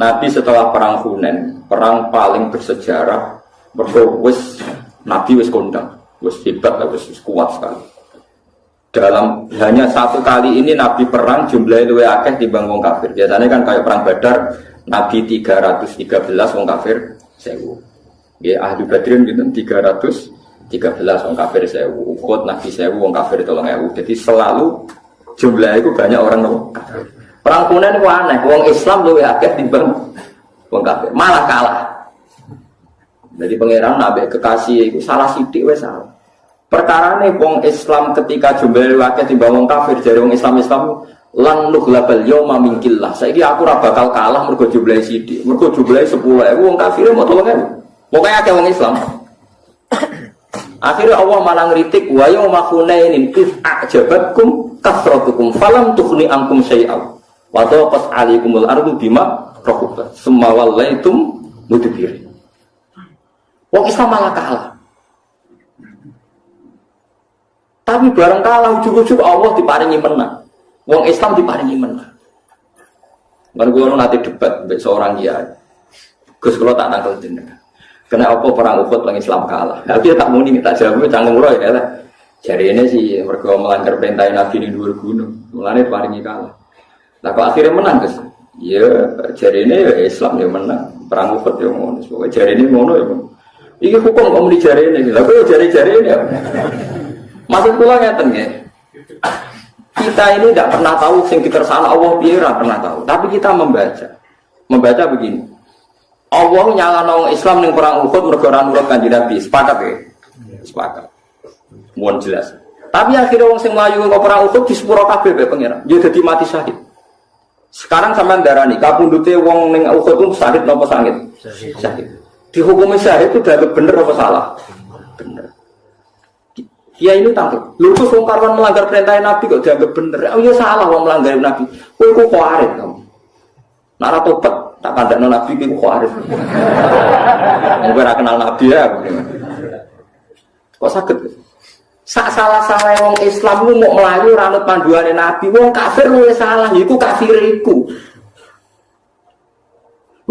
Nabi setelah perang Hunain, perang paling bersejarah, wis Nabi wis kondang, wis hebat, wis kuat sekali. Dalam hanya satu kali ini Nabi perang jumlahnya luwih akeh timbang wong kafir. Biasanya kan kayak perang Badar, Nabi 313 wong kafir 1000. Ya ahli Badrin gitu 313 wong kafir 1000. Uhud Nabi 1000 wong kafir 3000. Jadi selalu jumlah itu banyak orang kafir. Perang Hunain itu aneh, wong Islam luwih akeh timbang wong kafir, malah kalah. Jadi pangeran nabi kekasih itu salah sithik wis salah. Perkara ini wong Islam ketika jumlah wakil timbang wong kafir dari wong Islam lan nughlabal yauma min killah. Saiki aku ora bakal kalah mergo jumlah sithik. Mergo jumlah 10.000 wong kafir mau 3.000. Pokoke akeh wong Islam. Akhirnya Allah malah ngritik wa yauma hunainin id a'jabatkum kasratukum falam tughni ankum syai'aw wa taqat 'alaikumul ardu bima rahabat summa wallaitum mudbirin. Wong Islam malah kalah. Tapi bareng kalah ujug-ujug Allah diparingi menang. Wong Islam diparingi menang. Baru kula nanti debat mbek seorang kiai. Gus kula tak nangkel jenengan. Kena apa perang Uhud wong Islam kalah. Tapi tak muni tak jawab cangkem roh ya lah. Jari ini sih mergo melanggar perintah Nabi ning dhuwur gunung. Mulane diparingi kalah. Lah kok akhirnya menang, Gus? Ya jari ini ya Islam ya menang. Perang Uhud ya ngono. Pokoke jari ini ngono ya. Iki hukum kok muni jari ini. Lah kok jari-jari ini ya. Maksud kula ngeten nggih. Kita ini tidak pernah tahu sing dikersakno Allah piye ora pernah tahu. Tapi kita membaca. Membaca begini. Allah nyalano wong Islam ning perang Uhud mergo ora nurut Kanjeng Nabi. Sepakat ya? Sepakat. Mohon jelas. Tapi akhirnya wong sing mlayu kok perang Uhud di sepuro kabeh bae pangeran. Yo dadi mati syahid. Sekarang sampean darani kapundhute wong ning Uhud itu syahid napa sangit? Syahid. Dihukumi syahid itu udah bener apa salah? Bener. Ya ini tahu. Lurus wong karwan melanggar perintah Nabi kok dianggap bener. Oh iya salah wong melanggar Nabi. Kowe kok khawarit kamu. Nek ora tobat tak kandakno Nabi ki khawarit. Wong ora kenal Nabi ya. Kok saged? Sak salah-salah wong Islam ku mau melayu ora nut panduane Nabi. Wong kafir luwih salah, iku kafir iku.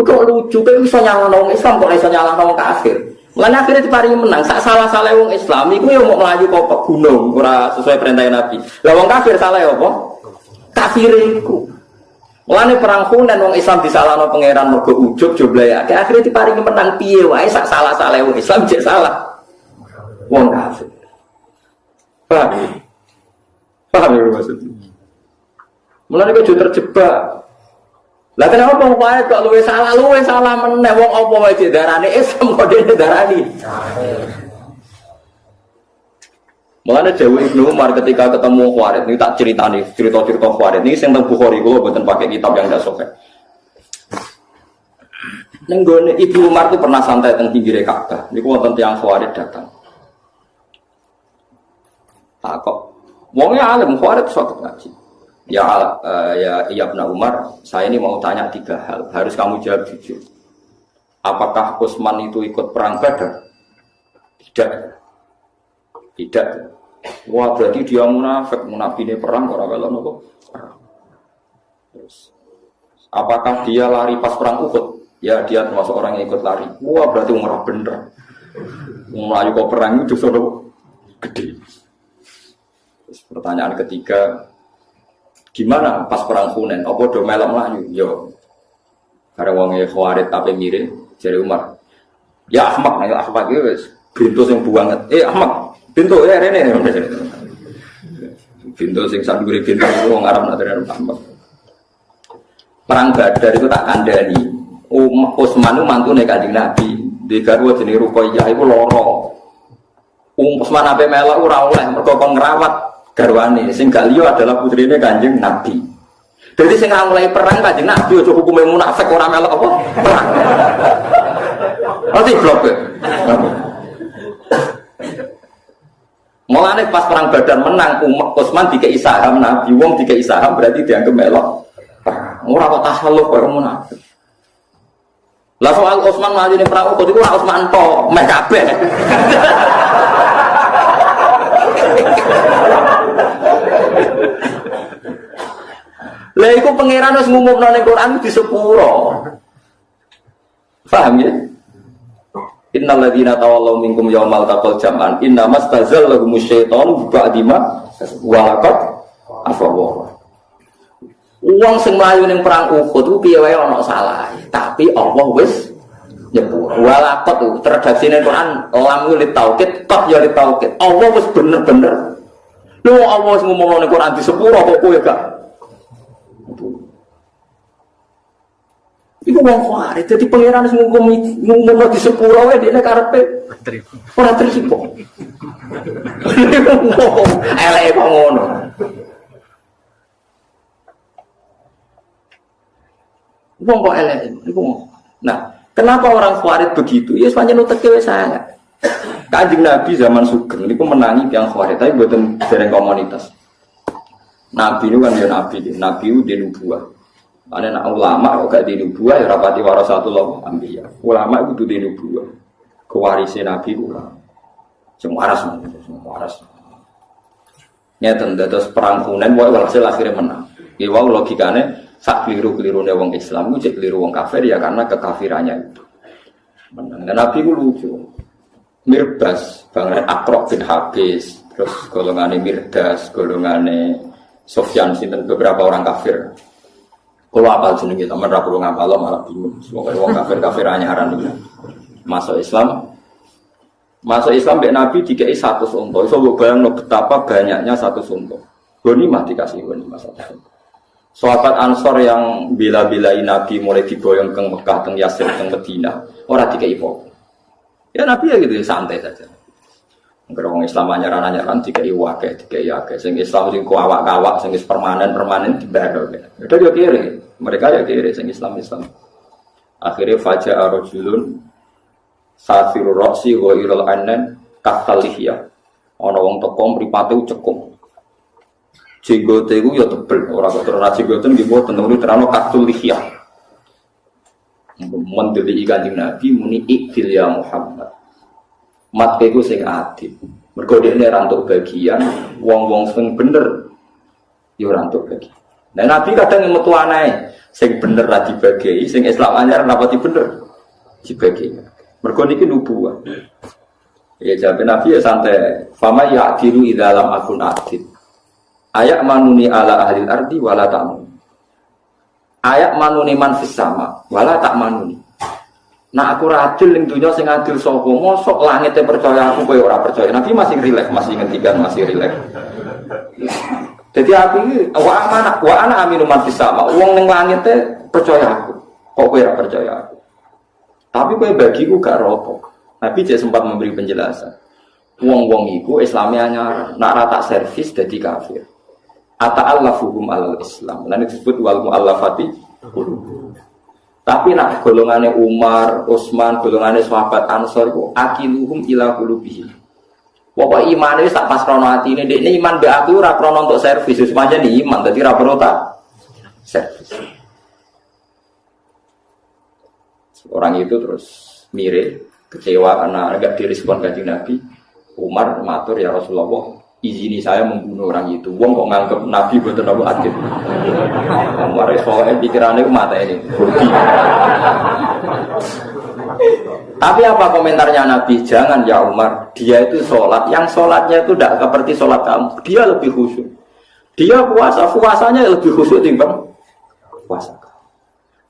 Kok lucu kowe iso nyalahno wong Islam kok iso nyalahno wong kafir. Mulane akhirnya diparingi menang. Sak salah-salah wong Islam iku yo mau melayu kok gunung ora sesuai perintah Nabi. Lah wong kafir salah apa? Kafir iku. Mulane perang Hunain wong Islam disalahno pangeran mergo ujug jumlahe akeh. Akhirnya diparingi menang piye wae sak salah-salah wong Islam jek salah. Wong kafir. Paham? Paham ya maksudnya? Mulane kok terjebak. Lah kenapa wong wae kok luwih salah meneh wong apa wae didarani Islam kok dene darani. Mulane Dewi Ibnu Umar ketika ketemu Khawarij ini tak ceritani cerita-cerita Khawarij ini sing teng Bukhari kula mboten pakai kitab yang ndak sahih. Ning gone Ibnu Umar itu pernah santai teng pinggire Ka'bah. Niku wonten tiyang Khawarij datang. Tak kok wong alim Khawarij sok ngaji. Ya Ibnu Umar, saya ini mau tanya 3 hal. Harus kamu jawab jujur. Apakah Utsman itu ikut perang Badar? Tidak. Tidak. Wah, berarti dia munafik. Munafik ini perang ora welon apa? Terus apakah dia lari pas perang Uhud? Ya, dia termasuk orang yang ikut lari. Wah, berarti ora bener. Melayu kok perang itu dosa gede. Terus pertanyaan ketiga, gimana pas perang Hunain? Apa do melok mlayu? Yo. Karena wong Khawarij tapi mirip jare Umar. Ya Ahmad, ayo Ahmad iki wis bintu sing buanget. Ahmad, bintu ya rene. Bintu sing sandure bintu wong Arab nak terus Ahmad. Perang Badar itu tak kandhani. Utsman itu mantune Kanjeng Nabi. Di garwa jenenge Ruqayyah iku lara. Utsman ape melok ora oleh mergo kon ngrawat garwane sing gak liya adalah putrine Kanjeng Nabi. Jadi sing mulai perang Kanjeng Nabi aja hukume munafik ora melok apa? Perang. Nanti blok. Mulane pas perang Badar menang Utsman dikei saham Nabi, wong dikei saham berarti dianggap melok. Ora kok tahaluf karo munafik. Lah soal Utsman maju ning perang Uhud iku ora Utsman tok, meh kabeh. Lah iku pangeran wis ngumumno ning Quran di sepuro. Paham ya? Innal ladzina tawallaw minkum yaumal taqal jam'an innamas tazallahum syaitanu ba'di ma walaqad afawa. Wong sing mlayu ning perang Uhud ku piye wae ana salah, tapi Allah wis nyepur. Walaqad redaksine Quran lam li taukid, qad ya li taukid. Allah wis bener-bener. Lho Allah wis ngomong ning Quran di sepuro kok kowe gak. Iku wong kuwi, dadi pangeran sing ngomong di sepuro wae dene karepe ora trimo. Eleke kok ngono. Wong kok eleke iku. Nah, kenapa orang Khawarij begitu? Ya pancen uteke wis sangat. Kanjeng Nabi zaman Sugeng niku menangi tiyang Khawarij, tapi mboten dereng komunitas. Nabi niku kan ya nabi di nubuwah. Ana nak ulama kok gak di nubuwah ya rapati warasatul anbiya. Ulama itu di nubuwah. Kewarise Nabi ulama. Sing waras. Nyeten dados perang Hunain wae walhasil akhire menang. Ya wae logikane sak keliru-kelirune wong Islam ku cek keliru wong kafir ya karena kekafirannya itu. Menang. Dan Nabi ku lucu. Mirbas, banget Akrok bin Habis, terus golongane Mirdas, golongane Sofyan sinten beberapa orang kafir. Kalau apal jenenge teman ra perlu ngapal malah bingung. Semoga wong kafir-kafir anyaran iki. Masuk Islam mbek Nabi dikei 100 unta. Iso mbok bayangno betapa banyaknya 100 unta. Ghanimah dikasih ghanimah 100 unta. Sahabat Ansor yang bila-bilai Nabi mulai diboyong ke Mekah, teng Yasrib, teng Madinah, ora dikei apa. Ya Nabi ya gitu santai saja. Engko wong Islam anyaran-anyaran dikei akeh, sing Islam sing kuawak-kawak, sing permanen dibaro. Itu yo kiri. Mereka ya kiri sing Islam. Akhirnya faja'a rajulun safirur ra'si wa iral anan kathalihya. Ana wong teko mripate cekung. Jenggote iku ya tebel, ora kok terus jenggoten nggih mboten tentu terano kathalihya. Mendeli Kanjeng Nabi muni ikdil ya Muhammad. Mat iku sing adil. Mergo dekne ra entuk bagian, wong-wong sing bener ya ora entuk bagian. Nah Nabi kadang metu anae, sing bener ra dibagi, sing Islam anyar napa bener dibagi. Mergo niki nubuwah. Ya jawab Nabi ya santai. Fama ya'dilu idza lam akun adil. Ayak manuni ala ahli ardi wala ta'mun. Ayak manuni man fis sama wala tak manuni. Nah aku adil ning dunya sing adil sapa? Mosok langit percaya aku kowe ora percaya. Nabi masih rileks, masih ngendikan masih rileks. Jadi aku iki wa ana aminu man fis sama. Wong ning langit percaya aku. Kok kowe ora percaya aku? Tapi kowe bagiku gak ropok. Nabi dia sempat memberi penjelasan. Wong-wong iku Islame anyar, nak ra tak servis dadi kafir. Ata'allafuhum alal Islam. Lan disebut wal muallafati qulub. Tapi nak golongane Umar, Utsman, golongane sahabat Ansor iku akiluhum ila qulubihim. Pokoke imane wis tak pas krono atine, dekne iman mbek aku ora krono untuk servis, wis pancen iman dadi ora perlu tak servis. Orang itu terus mirip, kecewa karena enggak direspon Kanjeng Nabi. Umar matur ya Rasulullah, izini saya membunuh orang itu. Wong kok nganggep Nabi boten apa adil. Umar soalnya pikirannya mata ini. Tapi apa komentarnya Nabi? Jangan ya Umar, dia itu sholat. Yang sholatnya itu tidak seperti sholat kamu. Dia lebih khusyuk. Dia puasanya lebih khusyuk timbang puasa.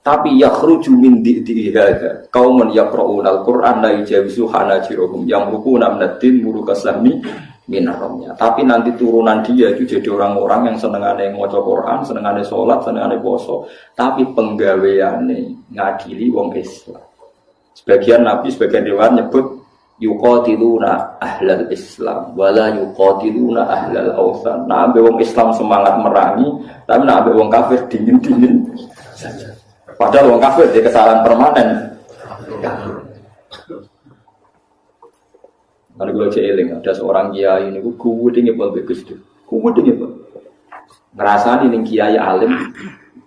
Tapi yakhruju min di'ihada qaumun yaqra'una al-Qur'an la yajawizu hanajirahum yamruquna minad-din murukasami minarramnya. Tapi nanti turunan dia itu jadi orang-orang yang senengane maca Quran, senengane salat, senengane puasa, tapi penggaweane ngadili wong Islam. Sebagian Nabi, sebagian riwayat nyebut yuqatiluna ahlal Islam wala yuqatiluna ahlal awsan. Nah, wong Islam semangat merangi, tapi nek wong kafir dingin-dingin saja. Padahal wong kafir dia kesalahan permanen. Kalau gue celing, ada seorang kiai ini, gue dingin banget Gus Dur. Gue dingin banget. Ngerasani nih kiai alim,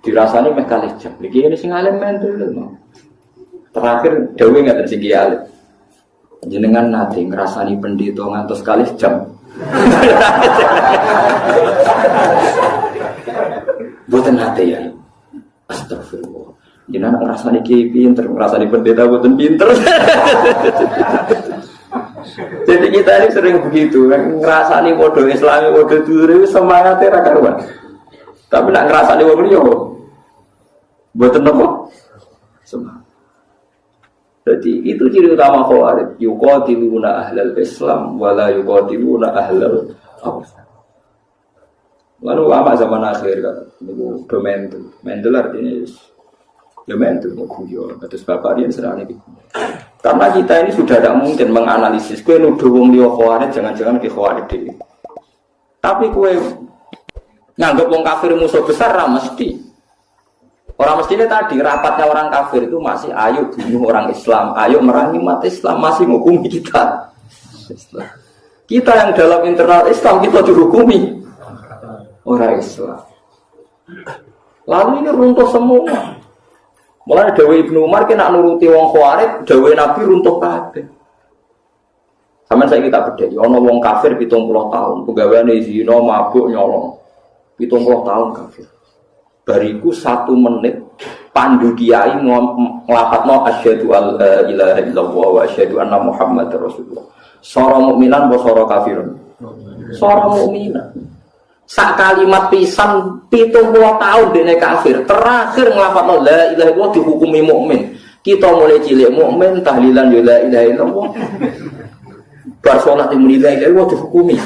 dirasani mekalis jam. Kiai ini sing alim mentul loh. Terakhir dewe nggak ada sing kiai alim. Jenengan nanti ngerasani pendito ngantos kalis jam. Bukan nanti ya. Astagfirullah. Jenengan ngrasani kiai pinter, ngrasani pendeta boten pinter. Jadi kita ini sering begitu, ngrasani model Islami, model dure semangatnya ra karuan. Tapi nak ngrasani wong liya boten apa? Semangat. Jadi itu ciri utama Khawarij, yuqatiluna ahlal Islam wala yuqatiluna ahlal awsan. Lalu ulama zaman akhir kan, itu mental artinya ya mental, guyon. Terus bapak dia serang ini. Karena kita ini sudah tidak mungkin menganalisis. Kue nuduh wong liya Khawarij, jangan-jangan ke Khawarij dhewe. Tapi kue nganggep wong kafir musuh besar, ra mesti. Orang mestinya tadi rapatnya orang kafir itu masih ayo bunuh orang Islam, ayo merangi umat Islam, masih menghukumi kita. Kita yang dalam internal Islam kita dihukumi orang Islam. Lalu ini runtuh semua. Mulai Dawe Ibnu Umar kena nuruti wong Khawarij, Dawe Nabi runtuh kabeh. Sampeyan saiki tak bedheki, ana wong kafir 70 tahun, pegawaiane zina, mabuk, nyolong. 70 tahun kafir. Bariku 1 menit pandu kiai nglafadzno asyhadu alla ilaha illallah wa asyhadu anna muhammadar rasulullah. Sora mukminan apa sora kafirun? Sora mukminan. Sak kalimat pisan 70 tahun dene kafir. Terakhir nglafadzno la ilaha illallah dihukumi mukmin. Kita mulai cilik mukmin tahlilan la ilaha illallah. Bar salat muni la ilaha illallah dihukumi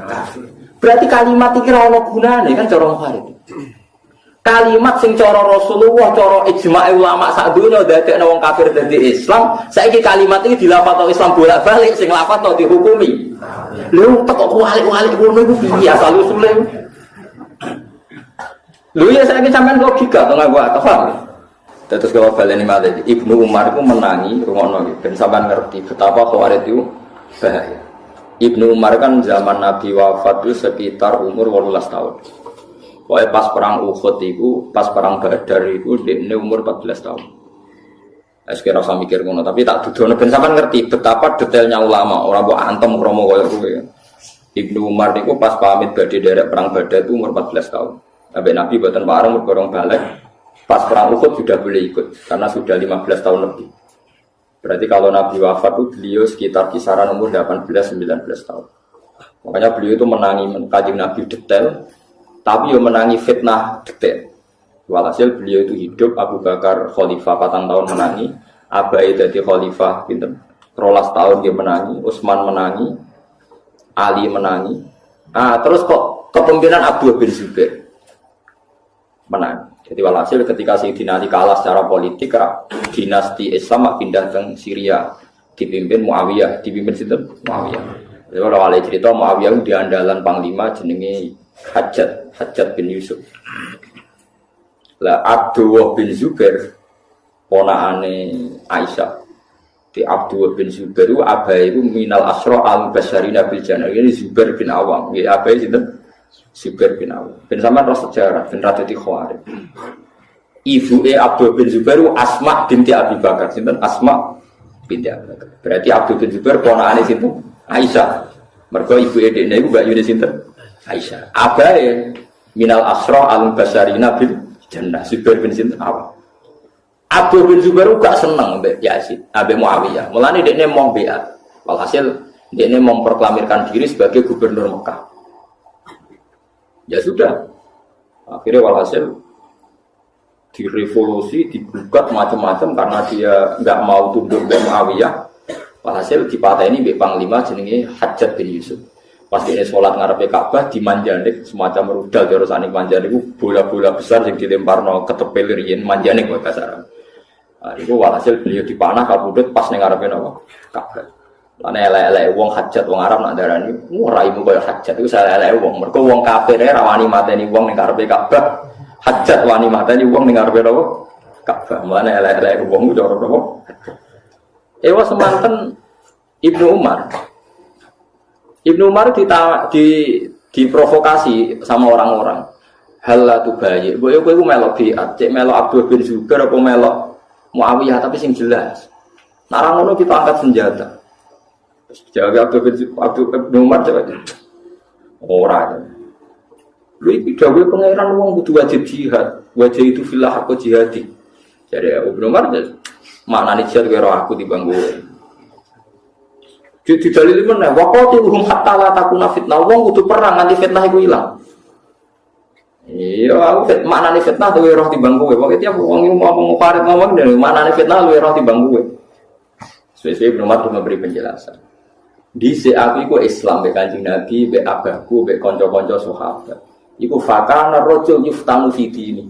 kafir. Berarti kalimat iki ora ono gunane kan cara Khawarij. Kalimat sing cara Rasulullah, cara ijma' ulama sak donya dadekno wong kafir dadi Islam, saiki kalimat iki dilafadzno Islam bolak-balik sing lafadzno dihukumi. Lho kok walik-walik ngono iku piye asal usule? Lho ya saiki sampean logika to nganggo akal. Terus kalau baleni malih Ibnu Umar iku menangi rungono iki ben sampean ngerti betapa Khawarij itu bahaya. Ibnu Umar kan zaman Nabi wafat itu sekitar umur 18 tahun. Pokoknya pas perang Uhud itu, pas perang Badar itu, dia umur 14 tahun. Saya rasa mikir ngono, tapi tak dudono ben sampean ngerti betapa detailnya ulama, orang buat antem kromo kaya kowe. Ibnu Umar itu pas pamit badhe derek perang Badar itu umur 14 tahun. Sampai Nabi boten pareng berkorong balik. Pas perang Uhud sudah boleh ikut karena sudah 15 tahun lebih. Berarti kalau Nabi wafat itu beliau sekitar kisaran umur 18-19 tahun. Makanya beliau itu menangi Kanjeng Nabi detail. Tapi yang menangi fitnah detail. Walhasil beliau itu hidup, Abu Bakar khalifah 4 tahun menangi, Abai jadi khalifah 13 tahun dia menangi, Utsman menangi, Ali menangi. Terus kok kepemimpinan Abdullah bin Zubair menangi. Jadi walhasil ketika Sayyidina Ali kalah secara politik, dinasti Islam pindah ke Syria, dipimpin Muawiyah, dipimpin sinten Muawiyah. Jadi kalau Ali cerita Muawiyah di andalan panglima jenenge Hajjaj bin Yusuf. Lah Abdullah bin Zubair ponakane Aisyah. Di Abdullah bin Zubair itu abai itu minal asra al-basyarina bil jannah. Ini Zubair bin Awam. Ya abai sinten? Zubair bin Awam. Ben sampean ros sejarah ben radati Khawarij. Ibuke Abdullah bin Zubair Asma binti Abi Bakar. Sinten? Asma binti Abi Bakar. Berarti Abdullah bin Zubair ponakane sinten? Aisyah. Mergo ibuke dekne iku mbak Yuni sinten? Aisyah. Abai minal asra al-basyarina bil jannah. Zubair bin Awam. Abdul bin Zubair gak seneng mbek Yazid, ambek Muawiyah. Mulane dekne mau beat. Walhasil dekne memproklamirkan diri sebagai gubernur Mekah. Ya sudah. Akhirnya walhasil direvolusi, digugat macam-macam karena dia enggak mau tunduk mbek Muawiyah. Walhasil dipateni mbek panglima jenenge Hajjaj bin Yusuf. Pas dia sholat ngarepe Ka'bah dimanjanik semacam rudal terusane manjanik bola-bola besar yang dilemparno ketepel riyen manjanik kok kasar. Iku walhasil beliau dipanah kabudut pas ning ngarepe napa Ka'bah. Lan elek-elek wong Hajjaj wong Arab nak darani raimu koyo Hajjaj iku elek wong mergo wong kafir ora wani mateni wong ning ngarepe Ka'bah. Hajjaj wani mateni wong ning ngarepe napa Ka'bah. Mulane elek-elek wong cara napa. Ewa semanten Ibnu Umar. Ibnu Umar diprovokasi sama orang-orang. Hal tu bayi. Boyo kowe melok biat, cek melok Abdul bin Zubair apa melok Muawiyah tapi sing jelas. Narang ngono kita angkat senjata. Terus jawab Ibnu Umar jawab. Ora. Lha iki dawuh pangeran wong kudu wajib jihad. Wajib itu fillah aku jihadi. Jadi Ibnu Umar maknane jihad karo aku timbang kowe. Di dalil meneh waqatiluhum hatta la takuna fitnah. Wong kudu perang nganti fitnah iku ilang. Iya, aku maknane fitnah luwih roh timbang kowe. Pokoke tiap wong ngomong parit ngomong dari maknane fitnah luwih roh timbang kowe. Sesuai Ibnu Umar memberi penjelasan. Dhisik aku iku Islam be Kanjeng Nabi, be abahku, be kanca-kanca sahabat. Iku fakana rajul yuftanu fi dini.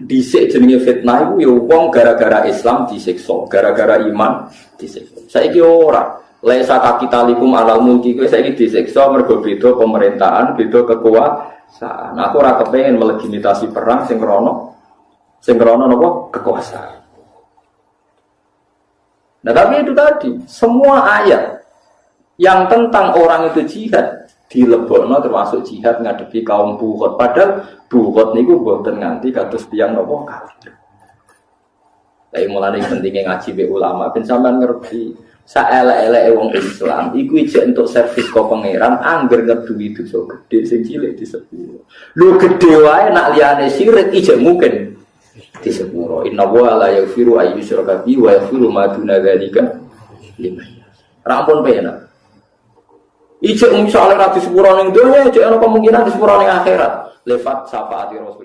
Dhisik jenenge fitnah iku ya wong gara-gara Islam disiksa, gara-gara iman disiksa. Saiki ora. Laisa kapitalikum alal mulki kowe saiki disiksa mergo beda pemerintahan, beda kekuasaan. Aku ora kepengin melegitimasi perang sing krana napa kekuasaan. Nah, tapi itu tadi semua ayat yang tentang orang itu jihad dilebokno termasuk jihad ngadepi kaum Bukhot. Padahal Bukhot niku mboten nganti kados tiyang napa kafir. Tapi mulane pentingnya ngaji be ulama ben sampean ngerti saelek-eleke wong Islam iku ijek entuk servis kok pangeran angger ngeduwi dosa gedhe sing cilik disepuro. Lho gedhe wae nak liyane syirik ijek mungkin disepuro. Inna wa la yaghfiru ayyusyraka bi wa yaghfiru ma duna dzalika liman. Rampun penak. Ijek misale ra disepuro ning donya ijek ana kemungkinan disepuro ning akhirat. Lewat syafaat Rasul